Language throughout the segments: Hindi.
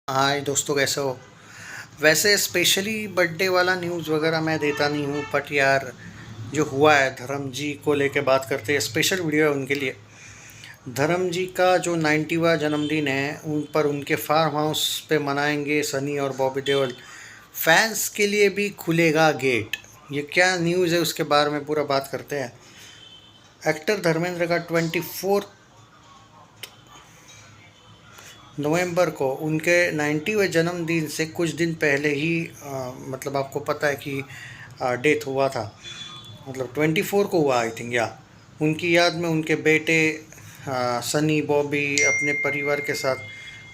हाय दोस्तों, कैसे हो? वैसे स्पेशली बर्थडे वाला न्यूज़ वगैरह मैं देता नहीं हूँ, बट यार जो हुआ है धर्म जी को लेके बात करते हैं। स्पेशल वीडियो है उनके लिए। धर्म जी का जो 90वां जन्मदिन है उन पर उनके फार्म हाउस पे मनाएंगे सनी और बॉबी देओल। फैंस के लिए भी खुलेगा गेट। ये क्या न्यूज़ है उसके बारे में पूरा बात करते हैं। एक्टर धर्मेंद्र का 24 नवंबर को उनके 90वें जन्मदिन से कुछ दिन पहले ही मतलब आपको पता है कि डेथ हुआ था। मतलब 24 को हुआ आई थिंक, या उनकी याद में उनके बेटे सनी बॉबी अपने परिवार के साथ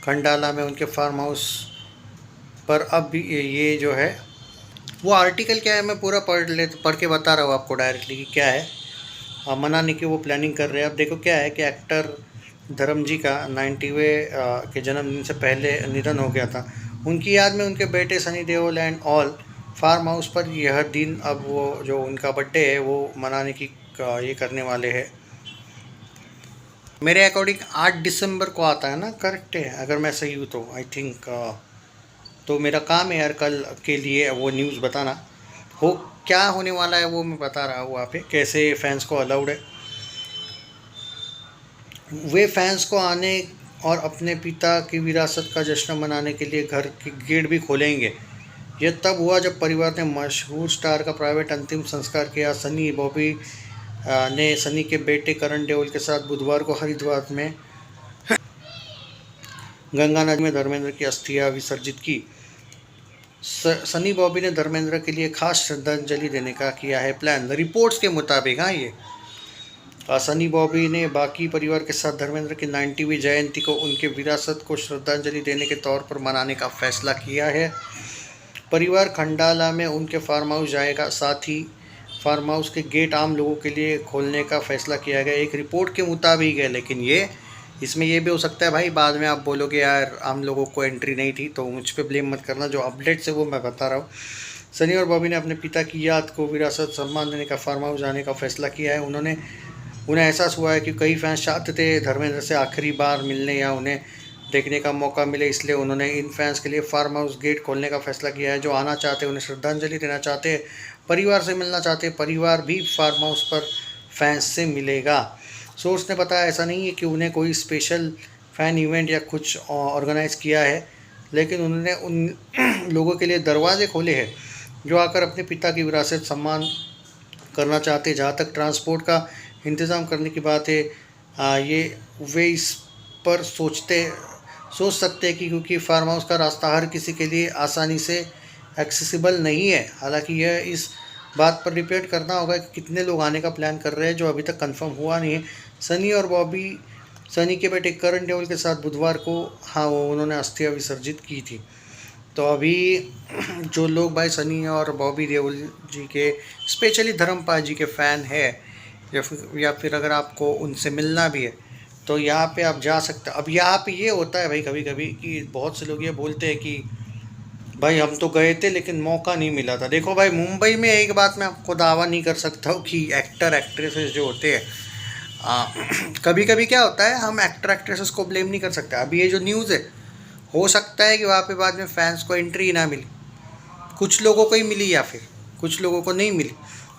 खंडाला में उनके फार्म हाउस पर अब भी ये जो है वो आर्टिकल क्या है मैं पूरा पढ़ के बता रहा हूँ आपको डायरेक्टली कि क्या है। मनाने की वो प्लानिंग कर रहे हैं। अब देखो क्या है कि एक्टर धर्म जी का 90वें के जन्मदिन से पहले निधन हो गया था। उनकी याद में उनके बेटे Sunny Deol and all farm house पर यह दिन, अब वो जो उनका बर्थडे है वो मनाने की ये करने वाले हैं। मेरे अकॉर्डिंग 8 दिसंबर को आता है ना, करेक्ट है अगर मैं सही हूँ तो, आई थिंक। तो मेरा काम है यार कल के लिए वो न्यूज़ बताना। हो क्या होने वाला है वो मैं बता रहा हूँ वहाँ पे, कैसे फैंस को अलाउड है। वे फैंस को आने और अपने पिता की विरासत का जश्न मनाने के लिए घर के गेट भी खोलेंगे। यह तब हुआ जब परिवार ने मशहूर स्टार का प्राइवेट अंतिम संस्कार किया। सनी बॉबी ने सनी के बेटे करण देओल के साथ बुधवार को हरिद्वार में गंगा नदी में धर्मेंद्र की अस्थियां विसर्जित की। सनी बॉबी ने धर्मेंद्र के लिए खास श्रद्धांजलि देने का किया है प्लान, रिपोर्ट्स के मुताबिक। हाँ, ये सनी बॉबी ने बाकी परिवार के साथ धर्मेंद्र की 90वीं जयंती को उनके विरासत को श्रद्धांजलि देने के तौर पर मनाने का फैसला किया है। परिवार खंडाला में उनके फार्म हाउस जाएगा, साथ ही फार्म हाउस के गेट आम लोगों के लिए खोलने का फैसला किया गया। एक रिपोर्ट के मुताबिक है, लेकिन ये इसमें ये भी हो सकता है भाई बाद में आप बोलोगे यार आम लोगों को एंट्री नहीं थी, तो मुझ पर ब्लेम मत करना। जो अपडेट्स है वो मैं बता रहा हूँ। सनी और बॉबी ने अपने पिता की याद को विरासत सम्मान देने का फार्म हाउस जाने का फैसला किया है। उन्हें एहसास हुआ है कि कई फैंस चाहते थे धर्मेंद्र से आखिरी बार मिलने या उन्हें देखने का मौका मिले, इसलिए उन्होंने इन फैंस के लिए फार्म हाउस गेट खोलने का फैसला किया है। जो आना चाहते हैं, उन्हें श्रद्धांजलि देना चाहते हैं, परिवार से मिलना चाहते हैं, परिवार भी फार्म हाउस पर फैंस से मिलेगा। सोर्स ने बताया ऐसा नहीं है कि उन्हें कोई स्पेशल फ़ैन इवेंट या कुछ ऑर्गेनाइज़ किया है, लेकिन उन्होंने उन लोगों के लिए दरवाजे खोले हैं जो आकर अपने पिता की विरासत सम्मान करना चाहते हैं। जहाँ तक ट्रांसपोर्ट का इंतज़ाम करने की बात है, ये वे इस पर सोच सकते हैं कि क्योंकि फार्म हाउस का रास्ता हर किसी के लिए आसानी से एक्सेसिबल नहीं है। हालांकि यह इस बात पर डिपेंड करना होगा कि कितने लोग आने का प्लान कर रहे हैं, जो अभी तक कंफर्म हुआ नहीं है। सनी और बॉबी सनी के बेटे करण देओल के साथ बुधवार को, हाँ, वो उन्होंने अस्थियां विसर्जित की थी। तो अभी जो लोग भाई सनी और बॉबी देओल जी के, स्पेशली धर्मपाल जी के फ़ैन है, या फिर अगर आपको उनसे मिलना भी है तो यहाँ पे आप जा सकते हैं। अब यहाँ पे ये होता है भाई कभी कभी कि बहुत से लोग ये बोलते हैं कि भाई हम तो गए थे लेकिन मौका नहीं मिला था। देखो भाई, मुंबई में एक बात मैं आपको दावा नहीं कर सकता हूँ कि एक्टर एक्ट्रेसेस जो होते हैं, कभी कभी क्या होता है, हम एक्टर एक्ट्रेसेस को ब्लेम नहीं कर सकते। अभी ये जो न्यूज़ है, हो सकता है कि वहाँ पे बाद में फैंस को एंट्री ना मिली, कुछ लोगों को ही मिली या फिर कुछ लोगों को नहीं मिली।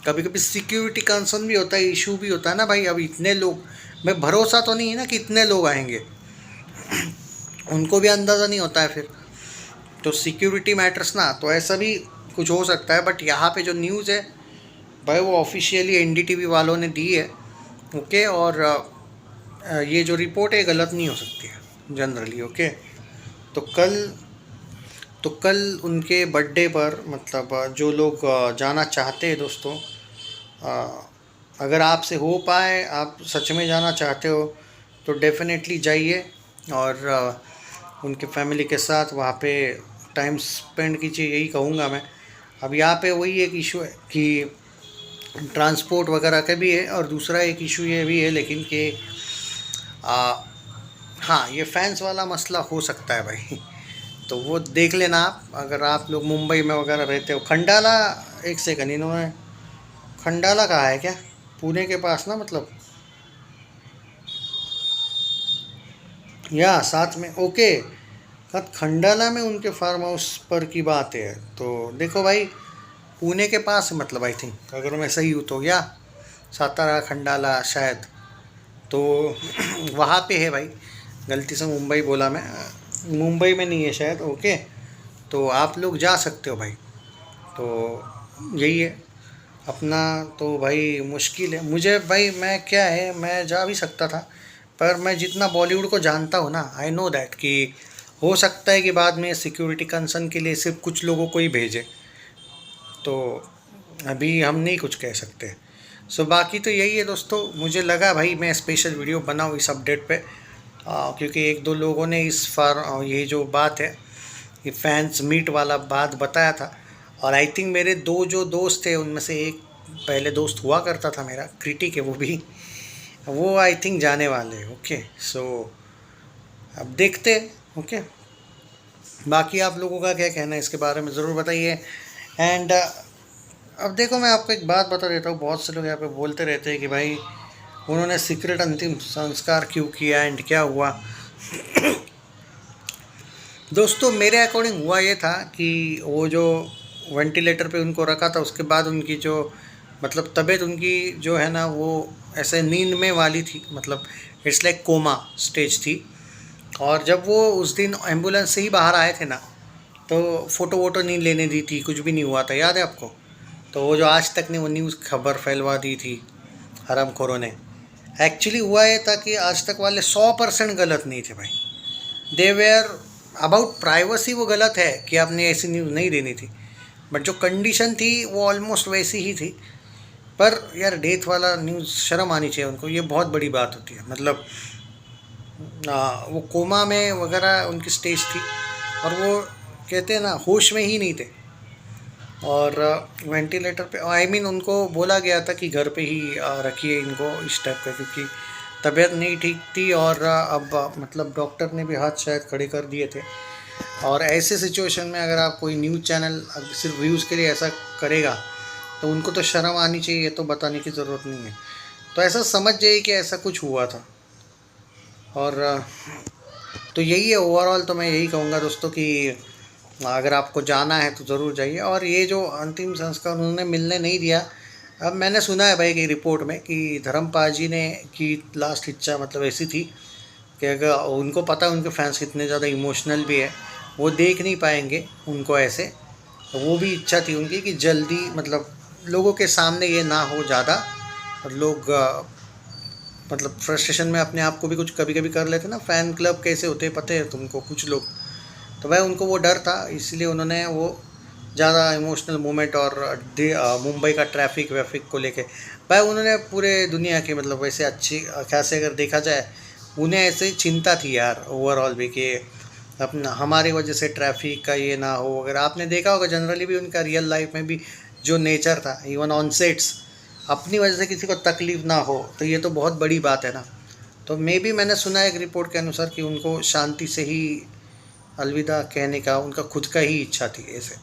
कभी कभी सिक्योरिटी कंसर्न भी होता है, इशू भी होता है ना भाई। अब इतने लोग में भरोसा तो नहीं है ना कि इतने लोग आएंगे, उनको भी अंदाज़ा नहीं होता है फिर। तो सिक्योरिटी मैटर्स ना, तो ऐसा भी कुछ हो सकता है। बट यहाँ पे जो न्यूज़ है भाई वो ऑफिशियली एनडीटीवी वालों ने दी है, ओके। और ये जो रिपोर्ट है गलत नहीं हो सकती है जनरली, ओके। तो कल तो कल उनके बर्थडे पर, मतलब जो लोग जाना चाहते हैं दोस्तों, अगर आपसे हो पाए, आप सच में जाना चाहते हो तो डेफिनेटली जाइए और उनके फैमिली के साथ वहाँ पे टाइम स्पेंड कीजिए, यही कहूँगा मैं। अब यहाँ पे वही एक इशू है कि ट्रांसपोर्ट वगैरह का भी है, और दूसरा एक इशू ये भी है लेकिन कि हाँ, ये फैंस वाला मसला हो सकता है भाई। तो वो देख लेना आप, अगर आप लोग मुंबई में वगैरह रहते हो। खंडाला, एक सेकंड, इन्होंने खंडाला कहा है क्या? पुणे के पास ना, मतलब या साथ में, ओके। खंडाला में उनके फार्म हाउस पर की बात है। तो देखो भाई, पुणे के पास है मतलब, आई थिंक अगर मैं सही हूँ तो, या सातारा खंडाला शायद, तो वहाँ पे है भाई। गलती से मुंबई बोला मैं, मुंबई में नहीं है शायद। ओके, तो आप लोग जा सकते हो भाई। तो यही है अपना। तो भाई मुश्किल है मुझे भाई, मैं क्या है, मैं जा भी सकता था, पर मैं जितना बॉलीवुड को जानता हूँ ना, आई नो दैट कि हो सकता है कि बाद में सिक्योरिटी कंसर्न के लिए सिर्फ कुछ लोगों को ही भेजे। तो अभी हम नहीं कुछ कह सकते। सो बाकी तो यही है दोस्तों, मुझे लगा भाई मैं स्पेशल वीडियो बनाऊँ इस अपडेट पे, क्योंकि एक दो लोगों ने ये जो बात है, ये फैंस मीट वाला बात बताया था। और आई थिंक मेरे दो जो दोस्त थे उनमें से एक पहले दोस्त हुआ करता था मेरा, क्रिटिक है वो भी, वो आई थिंक जाने वाले। ओके, सो अब देखते हैं। ओके, बाकी आप लोगों का क्या कहना है इसके बारे में ज़रूर बताइए। एंड अब देखो, मैं आपको एक बात बता देता हूँ, बहुत से लोग यहाँ पे बोलते रहते हैं कि भाई उन्होंने सीक्रेट अंतिम संस्कार क्यों किया एंड क्या हुआ। दोस्तों मेरे अकॉर्डिंग हुआ ये था कि वो जो वेंटिलेटर पे उनको रखा था, उसके बाद उनकी जो मतलब तबीयत उनकी जो है ना, वो ऐसे नींद में वाली थी, मतलब इट्स लाइक कोमा स्टेज थी। और जब वो उस दिन एम्बुलेंस से ही बाहर आए थे ना, तो फ़ोटो वोटो नहीं लेने दी थी, कुछ भी नहीं हुआ था, याद है आपको। तो वो जो आज तक ने वो न्यूज़ खबर फैलवा दी थी हरामखोरों ने। एक्चुअली हुआ ये था कि आज तक वाले 100% गलत नहीं थे भाई। दे वेयर अबाउट प्राइवेसी, वो गलत है कि आपने ऐसी न्यूज़ नहीं देनी थी, बट जो कंडीशन थी वो ऑलमोस्ट वैसी ही थी। पर यार डेथ वाला न्यूज़, शर्म आनी चाहिए उनको, ये बहुत बड़ी बात होती है। मतलब वो कोमा में वगैरह उनकी स्टेज थी, और वो कहते हैं ना होश में ही नहीं थे, और वेंटिलेटर पे, आई मीन उनको बोला गया था कि घर पे ही रखिए इनको इस टाइप का, क्योंकि तबीयत नहीं ठीक थी। और अब मतलब डॉक्टर ने भी हाथ शायद खड़े कर दिए थे। और ऐसे सिचुएशन में अगर आप कोई न्यूज़ चैनल सिर्फ व्यूज़ के लिए ऐसा करेगा, तो उनको तो शर्म आनी चाहिए, तो बताने की ज़रूरत नहीं है। तो ऐसा समझ जाइए कि ऐसा कुछ हुआ था। और तो यही है ओवरऑल। तो मैं यही कहूँगा दोस्तों कि अगर आपको जाना है तो ज़रूर जाइए। और ये जो अंतिम संस्कार उन्होंने मिलने नहीं दिया, अब मैंने सुना है भाई कि रिपोर्ट में कि धर्मपाल जी ने की लास्ट इच्छा मतलब ऐसी थी कि अगर उनको पता है उनके फैंस कितने ज़्यादा इमोशनल भी है, वो देख नहीं पाएंगे उनको ऐसे, तो वो भी इच्छा थी उनकी कि जल्दी मतलब लोगों के सामने ये ना हो ज़्यादा, और लोग मतलब फ्रस्ट्रेशन में अपने आप को भी कुछ कभी कभी कर लेते ना। फ़ैन क्लब कैसे होते हैं पता है तुमको, कुछ लोग, तो भाई उनको वो डर था, इसलिए उन्होंने वो ज़्यादा इमोशनल मोमेंट और मुंबई का ट्रैफिक वैफिक को लेके, भाई उन्होंने पूरे दुनिया के मतलब वैसे अच्छी खासे अगर देखा जाए, उन्हें ऐसे चिंता थी यार ओवरऑल भी कि अपना हमारी वजह से ट्रैफिक का ये ना हो। अगर आपने देखा होगा जनरली भी उनका रियल लाइफ में भी जो नेचर था, इवन ऑन सेट्स, अपनी वजह से किसी को तकलीफ़ ना हो, तो ये तो बहुत बड़ी बात है ना। तो मे भी मैंने सुना है एक रिपोर्ट के अनुसार कि उनको शांति से ही अलविदा कहने का उनका खुद का ही इच्छा थी ऐसे।